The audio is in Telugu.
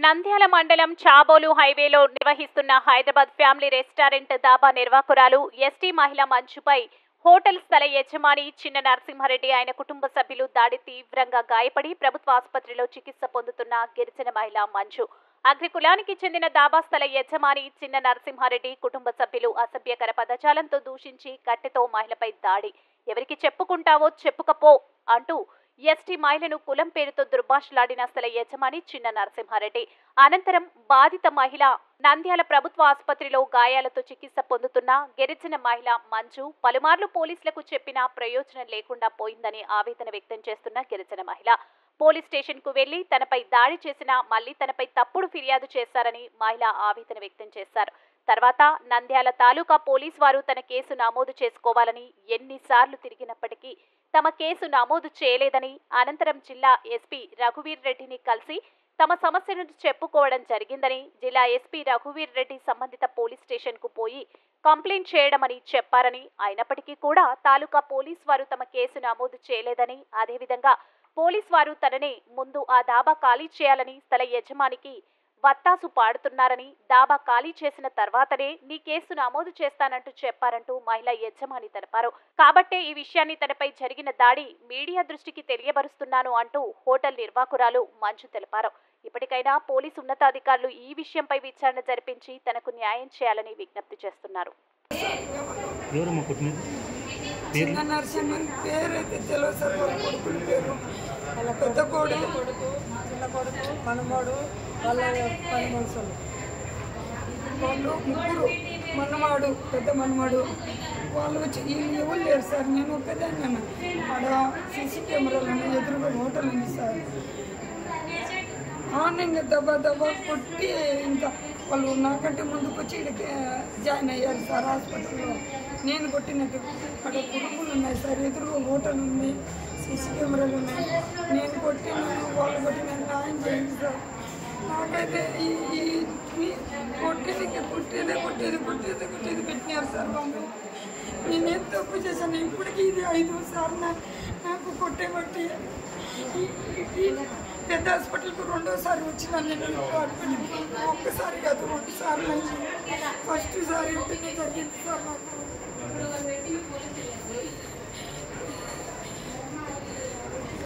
నంద్యాల మండలం చాబోలు హైవేలో నిర్వహిస్తున్న హైదరాబాద్ ఫ్యామిలీ రెస్టారెంట్ దాబా నిర్వాహకురాలు ఎస్టీ మహిళ మంచుపై హోటల్ స్థల యజమాని చిన్న నరసింహారెడ్డి ఆయన కుటుంబ సభ్యులు దాడి తీవ్రంగా గాయపడి ప్రభుత్వ ఆసుపత్రిలో చికిత్స పొందుతున్న గిరిజన మహిళ మంచు. అగ్రకులానికి చెందిన దాబా స్థల యజమాని చిన్న నరసింహారెడ్డి కుటుంబ సభ్యులు అసభ్యకర పదజాలంతో దూషించి కట్టెతో మహిళపై దాడి. ఎవరికి చెప్పుకుంటావో చెప్పుకపో అంటూ ఎస్టీ మహిళను కులం పేరుతో దుర్భాషలాడిన స్థల యజమాని చిన్న నరసింహారెడ్డి. అనంతరం బాధిత మహిళ నంద్యాల ప్రభుత్వ ఆసుపత్రిలో గాయాలతో చికిత్స పొందుతున్న గిరిజన మహిళ మంజు పలుమార్లు పోలీసులకు చెప్పినా ప్రయోజనం లేకుండా పోయిందని ఆవేదన వ్యక్తం చేస్తున్న గిరిజన మహిళ పోలీస్ స్టేషన్ కు వెళ్లి తనపై దాడి చేసినా మళ్లీ తనపై తప్పుడు ఫిర్యాదు చేశారని మహిళ ఆవేదన వ్యక్తం చేశారు. తర్వాత నంద్యాల తాలూకా పోలీసు వారు తన కేసు నమోదు చేసుకోవాలని ఎన్నిసార్లు తిరిగినప్పటికీ తమ కేసు నమోదు చేయలేదని, అనంతరం జిల్లా ఎస్పీ రఘువీర్ రెడ్డిని కలిసి తమ సమస్యను చెప్పుకోవడం జరిగిందని, జిల్లా ఎస్పీ రఘువీర్ రెడ్డి సంబంధిత పోలీస్ స్టేషన్ కు పోయి కంప్లైంట్ చేయడమని చెప్పారని, అయినప్పటికీ కూడా తాలూకా పోలీసు వారు తమ కేసు నమోదు చేయలేదని, అదేవిధంగా పోలీసు వారు తననే ముందు ఆ దాబా ఖాళీ చేయాలని స్థల యజమానికి వత్తాసు పాడుతున్నారని, దాబా ఖాళీ చేసిన తర్వాతనే నీ కేసు నమోదు చేస్తానంటూ చెప్పారంటూ మహిళా యజమాని తెలిపారు. కాబట్టే ఈ విషయాన్ని తనపై జరిగిన దాడి మీడియా దృష్టికి తెలియబరుస్తున్నాను అంటూ హోటల్ నిర్వాహకురాలు మంజు తెలిపారు. ఇప్పటికైనా పోలీసు ఉన్నతాధికారులు ఈ విషయంపై విచారణ జరిపించి తనకు న్యాయం చేయాలని విజ్ఞప్తి చేస్తున్నారు. చిన్న నరసింహన్ పేరైతే తెలియదు సార్. వాళ్ళ కొడుకుల పేరు వాళ్ళ పెద్ద కొడుకు, చిన్న కొడుకు, మనమోడు, వాళ్ళ పని మనుషులు వాళ్ళు ముగ్గురు, మనమాడు, పెద్ద మనమాడు వాళ్ళు వచ్చి ఎవరు లేరు సార్. నేను ఒక్కదాన్ని ఆడ సీసీ కెమెరాలు ఎదురుగా హోటల్ ఉంది సార్. మార్నింగ్ దెబ్బ కొట్టి ఇంకా వాళ్ళు నాకంటే ముందుకు వచ్చి ఇక్కడికి జాయిన్ అయ్యారు సార్ హాస్పిటల్లో. నేను కొట్టినట్టు అక్కడ కుటుంబాలు ఉన్నాయి సార్, ఎదురుగా హోటల్ ఉంది, సీసీ కెమెరాలు ఉన్నాయి. నేను కొట్టిన వాళ్ళు కొట్టిన న్యాయం చేయండి సార్. నాకైతే ఈ కొట్టేది పెట్టినారు సార్ వాళ్ళు. నేనేం తప్పు చేశాను ఇప్పటికీ ఇది 5వ సార్ నాకు కొట్టేబట్టి. పెద్ద హాస్పిటల్కు 2వసారి వచ్చినా నేను ఒక్కసారి కాదు 2 సార్లు అయింది. ఫస్ట్ సారి ఉంటేనే జరిగింది సార్ నాకు.